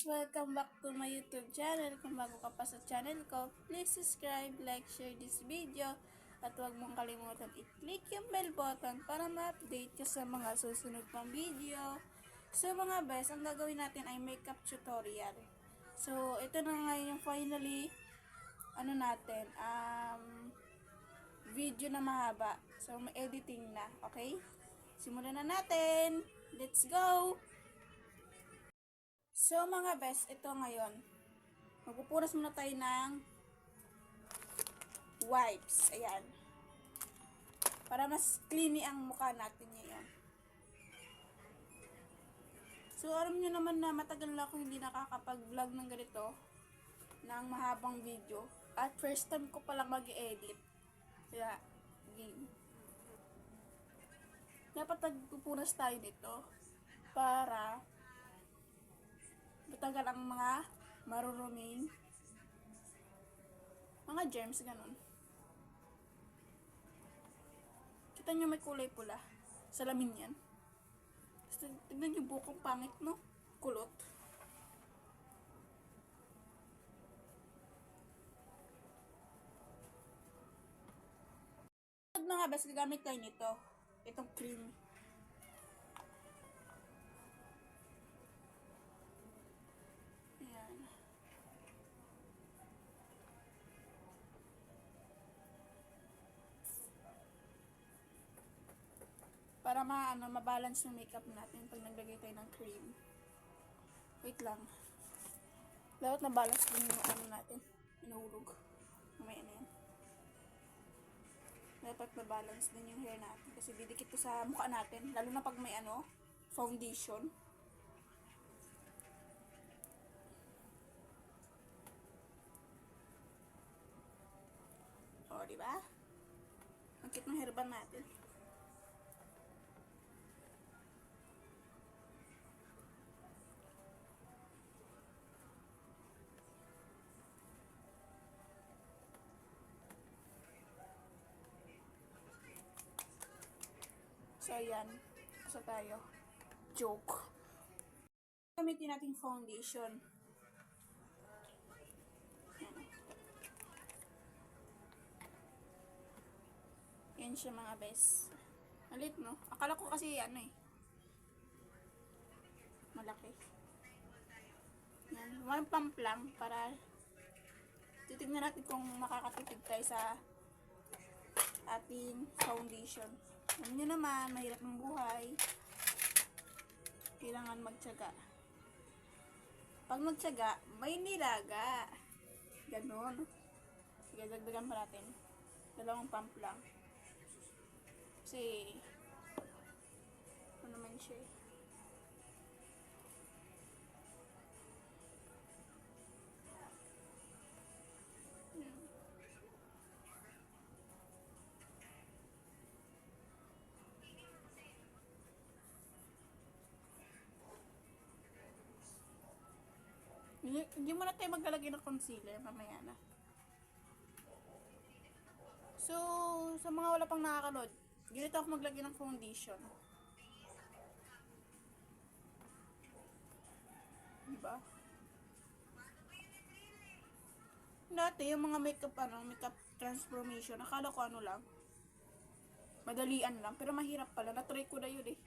Welcome back to my YouTube channel. Kung bago ka pa sa channel ko, please subscribe, like, share this video, at huwag mong kalimutan i-click yung bell button para ma-update ka sa mga susunod pang video. So mga best, ang gagawin natin ay makeup tutorial. So ito na ngayon yung finally video na mahaba. So may editing na, okay? Simulan na natin. Let's go! So mga best, ito ngayon. Magpupunas muna tayo ng wipes. Ayan. Para mas cleany ang mukha natin ngayon. So alam nyo naman na matagal na ako hindi nakakapag-vlog ng ganito. Ng mahabang video. At first time ko palang mag-edit. Kaya, game. Dapat nagpupunas tayo nito. Para matagal ang mga maruruming mga germs, ganun. Kita nyo may kulay pula. Salamin yan. Tignan nyo bukong pangit, no? Kulot. Mga best, gagamit tayo nito. Itong cream. Para ma-balance yung makeup natin pag naglagay tayo ng cream. Wait lang. Dapat na-balance din yung natin. Inuhulog. Mamaya na yan. Dapat na-balance din yung hair natin. Kasi didikit to sa mukha natin. Lalo na pag may foundation. O, diba? Ang cute ng hairband natin. So, ayan. Isa tayo. Joke. Gamitin natin foundation. Yan siya mga best. Malit, no? Akala ko kasi malaki. Yan. One pump lang para titignan natin kung makakatipid tayo sa ating foundation. Alam nyo naman, mahirap ng buhay. Kailangan magtiyaga. Pag magtiyaga, may nilaga. Ganon. Sige, dagdagan pa natin. 2 pump lang. Kasi, naman siya. Hindi mo na tayo maglalagay ng concealer, mamaya na. So, sa mga wala pang nakakanood, ganito ako maglagay ng foundation. Diba? Dati, yung mga makeup transformation, akala ko lang, madalian lang, pero mahirap pala. Natry ko na yun eh.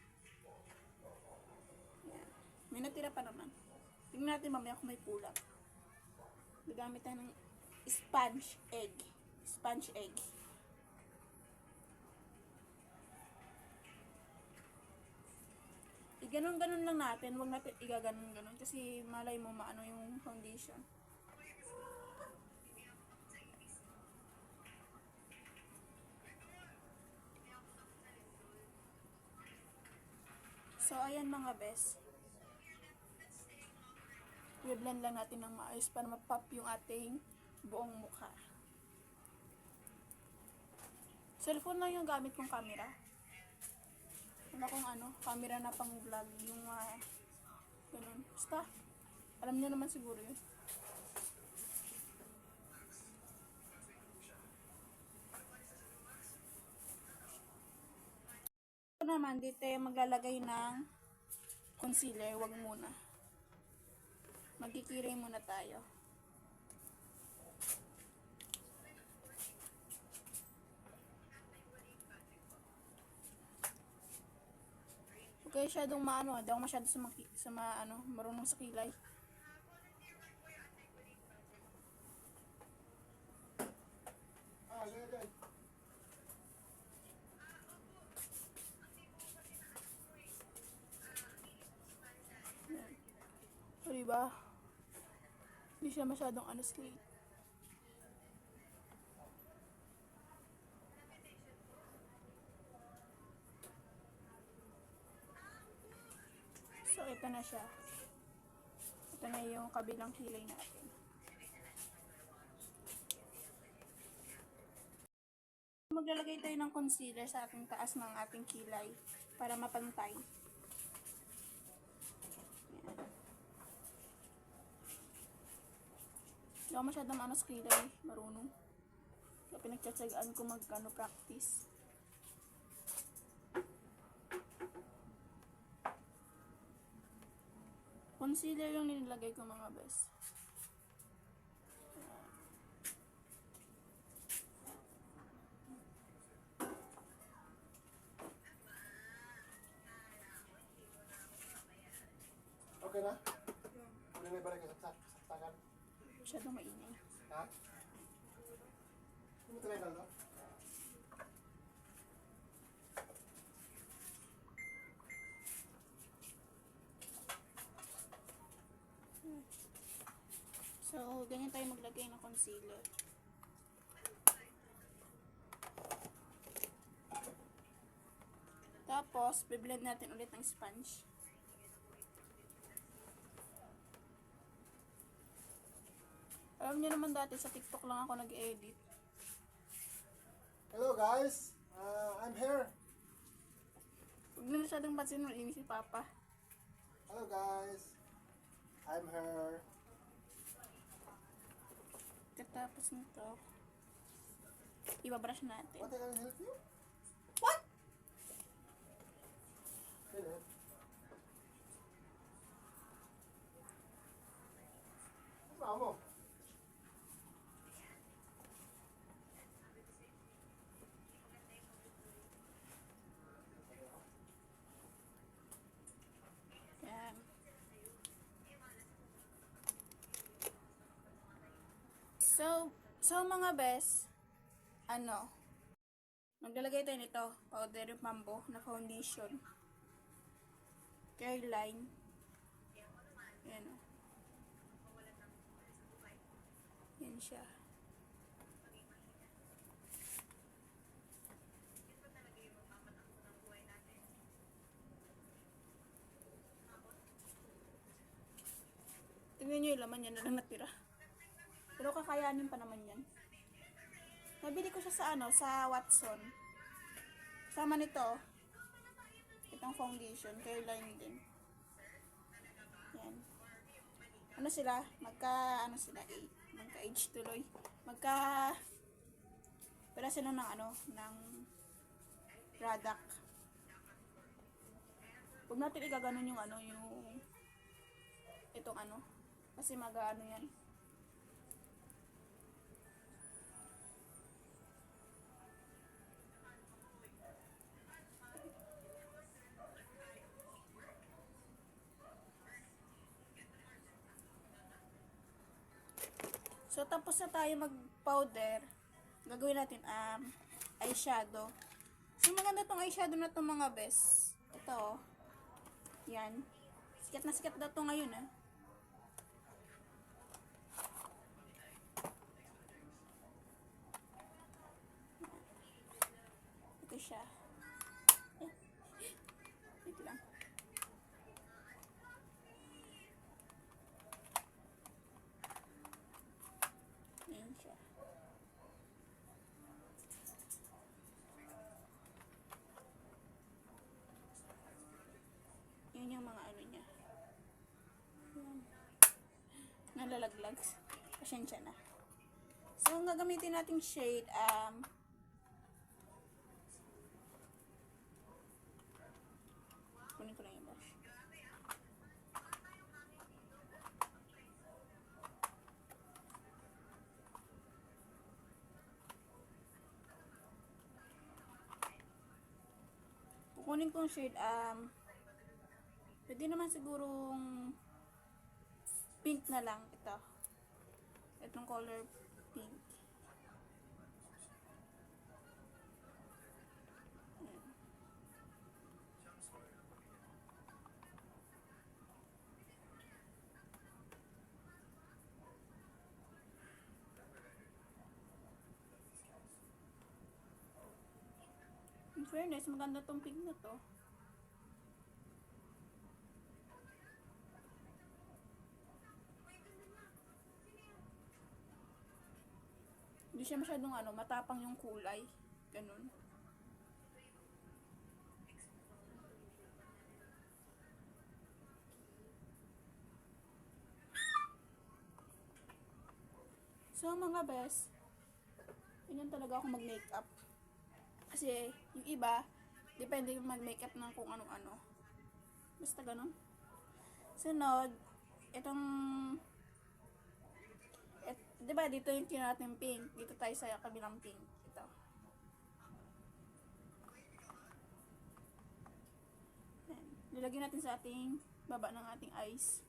Yan. May natira pa naman. Tingnan natin mamaya kung may kulang. Gagamit tayo ng sponge egg. Sponge egg. Iganon-ganon lang natin. Huwag natin igaganon-ganon kasi malay mo maano yung foundation. So, ayan mga best. I-blend lang natin ng maayos para ma-pop yung ating buong mukha. Cellphone lang yung gamit kong camera. Wala kong camera na pang vlog. Yung ganun. Basta, alam nyo naman siguro yun. Ito naman, dito tayo maglalagay ng concealer. Wag muna. Magkikiray muna tayo. Okay, masyadong maano. Hindi ako masyado marunong sa kilay. O, diba? Hindi siya masyadong slate. So, ito na siya. Ito na yung kabilang kilay natin. Maglalagay tayo ng concealer sa ating taas ng ating kilay para mapantay. Hindi ako masyadong sa kilay, marunong. Kaya pinagtsatsagaan ko practice. Concealer yung nilagay ko mga bes. Okay na? Ulit na balik sa saksakan? Masyadong maingay. Ha? Ano ito na ito? So, ganyan tayo maglagay ng concealer. Tapos, biblend natin ulit ng sponge. Alam niyo naman dati sa TikTok lang ako nag-edit. Hello guys! I'm here. Huwag na masyadong pansin mo, inis si Papa. Hello guys! I'm here. Katapos nito, ibabrush natin. What can I help you? What? Hello. Ano mo? Yan. So mga bes, maglalagay tayo nito, powder mambo na foundation. Careline. Yan o. Yan siya. Tingnan nyo yung laman yan na lang natira. Pero kakayanin pa naman yan. Nabili ko siya sa Watson. Sama nito, itong foundation, Careline din. Yan. Magka-age tuloy. Pera sila ng product. Huwag natin igaganon yung itong kasi yan. So, tapos na tayo mag-powder. Gagawin natin eyeshadow. So, maganda tong eyeshadow na to mga bes. Ito, yan. Sikat na sikat daw to ngayon, Ito siya. Wait lang. Ayan siya. Yun yung mga niya. Yan. Nalalaglag. Pasensya na. So, ang gagamitin nating shade, ko lang yung brush. Kukunin kong shade, pwede naman sigurong pink na lang ito. Itong color pink. In fairness, maganda tong pink na to. Hindi siya masyadong matapang yung kulay. Ganun. So mga best, ganyan talaga ako mag-makeup. Kasi yung iba, depende mag-makeup ng kung ano-ano. Basta ganun. Sunod, itong, diba dito yung natin pink. Dito tayo sa kabilang pink. Ito. Ayan. Nilagyan natin sa ating baba ng ating eyes.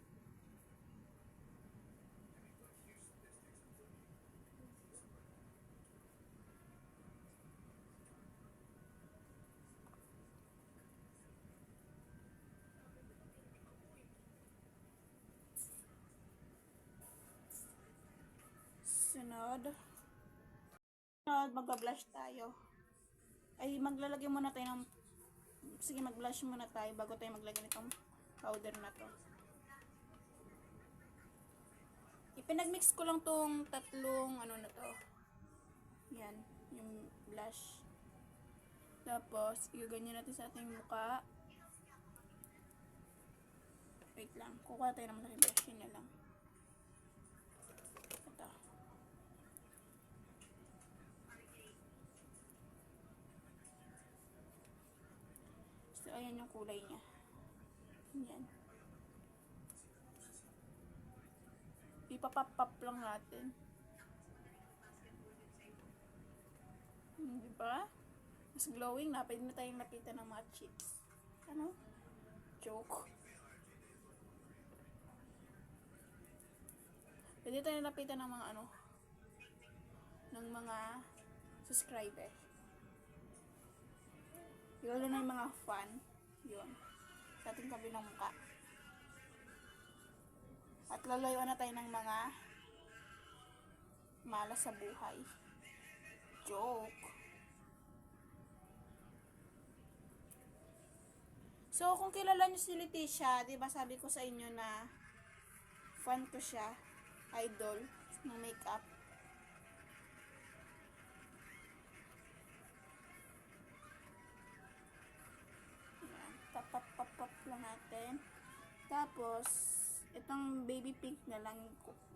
Sunod, magba-blush tayo. Ay, maglalagay muna tayo ng, sige, mag-blush muna tayo bago tayo maglagay nitong powder na to. Ipinag-mix ko lang tong tatlong na to. Yan, yung blush. Tapos, igaganyan natin sa ating mukha. Wait lang, kukuha tayo naman ng brush na lang. Ito. So, ayan yung kulay niya. Yan. Ipapap-pap lang natin. Diba? Mas glowing na. Pwede na tayong lapitan ng mga cheeks. Ano? Joke. Pwede tayong lapitan ng mga ng mga subscriber. Lalo na yung mga fan. Yun. Sa ating kabilang mukha. At lalayuan na tayo ng mga malas sa buhay. Joke. So, kung kilala nyo si Leticia, diba sabi ko sa inyo na fan ko siya, idol, ng makeup. Ayan, pap lang natin. Tapos, itong baby pink na lang,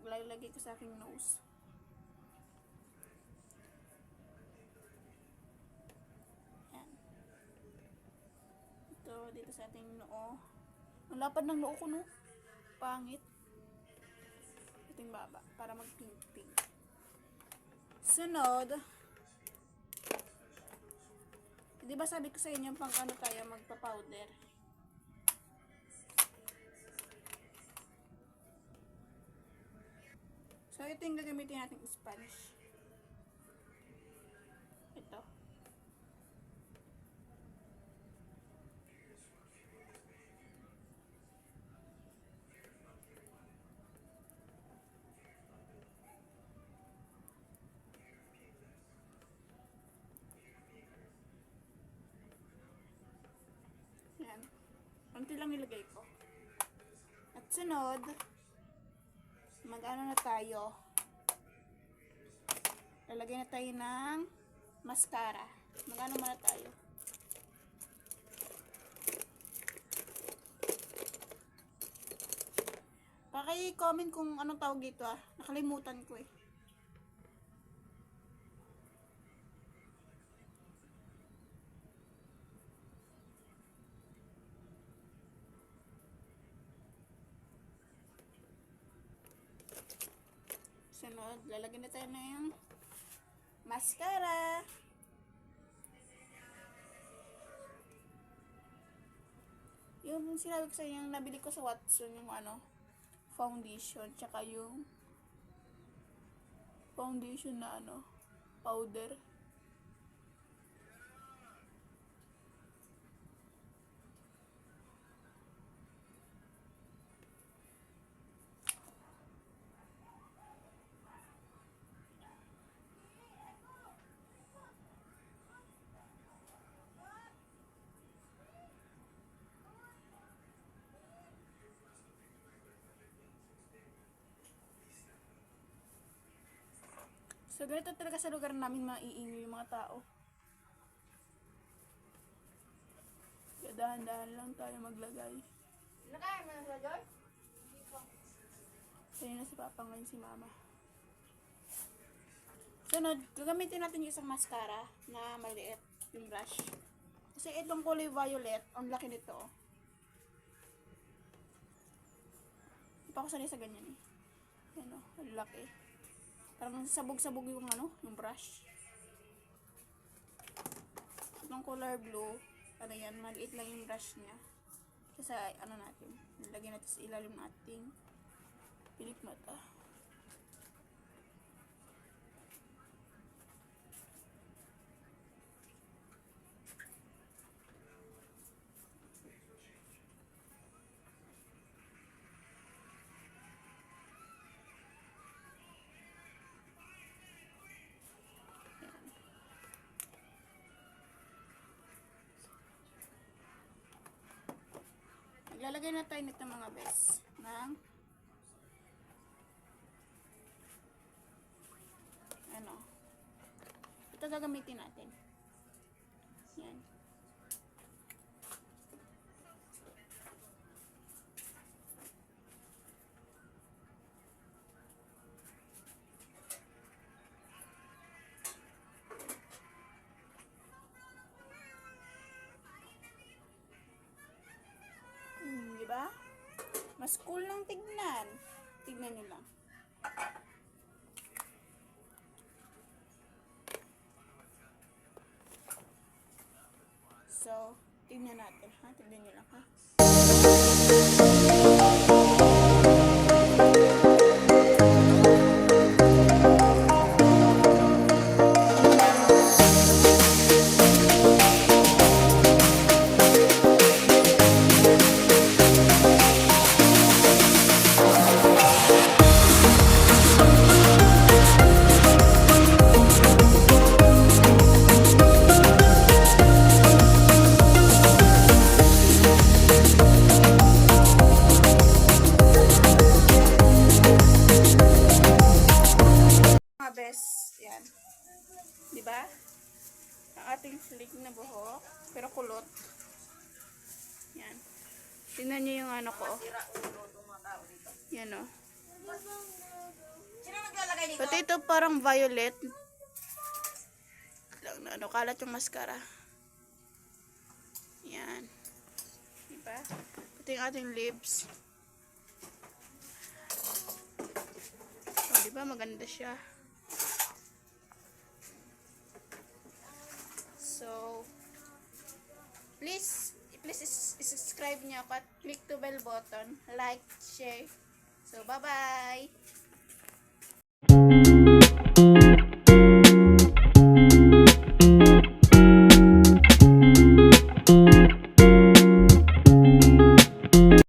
lalagay ko sa aking nose. Dito sa ating noo. Ang lapad ng noo ko, no? Pangit. Ito yung baba. Para mag-pink-pink. Sunod. Di ba sabi ko sa inyo pang tayo magpa-powder? So, ito yung gagamitin natin sponge. Ito. Yan. Konti lang nilagay ko. At sunod, na tayo. Lalagay na tayo ng mascara. Muna tayo. Paki-comment kung anong tawag dito Nakalimutan ko eh. Sunod, lalagyan na tayo na yung mascara. Yung sinabi ko sa inyo, yung nabili ko sa Watson, yung foundation, tsaka yung foundation na powder. So, ganito talaga sa lugar namin maiingay yung mga tao. Kaya dahan-dahan lang tayo maglagay. Nakain mo na sa George? Sa'yo na si Papa ngayon si Mama. Sunod, gagamitin natin yung isang mascara na maliit, yung brush. Kasi itong kulay violet, ang laki nito. Hindi pa ako sanay sa ganyan eh. Yan ang laki. Parang sabog-sabog yung yung brush. Itong color blue, yan, maliit lang yung brush niya. Kasi natin, nilagyan natin sa ilalim ng ating pilik mata. Lalagay na tayo nito mga bes ng ito gagamitin natin. Yan. Diba? Mas cool lang tignan. Tignan nyo lang. So, tignan natin, ha? Tignan nyo lang, ha? Yan. Diba? Ang ating slick na buhok. Pero kulot. Yan. Tingnan nyo yung ko. Yan o. Sino naglalagay dito? Pati ito parang violet. Lang na kalat yung mascara. Yan. Diba? Pati yung ating lips. O, diba? Maganda siya. So, please subscribe niyo ako at click the bell button, like, share. So, bye-bye!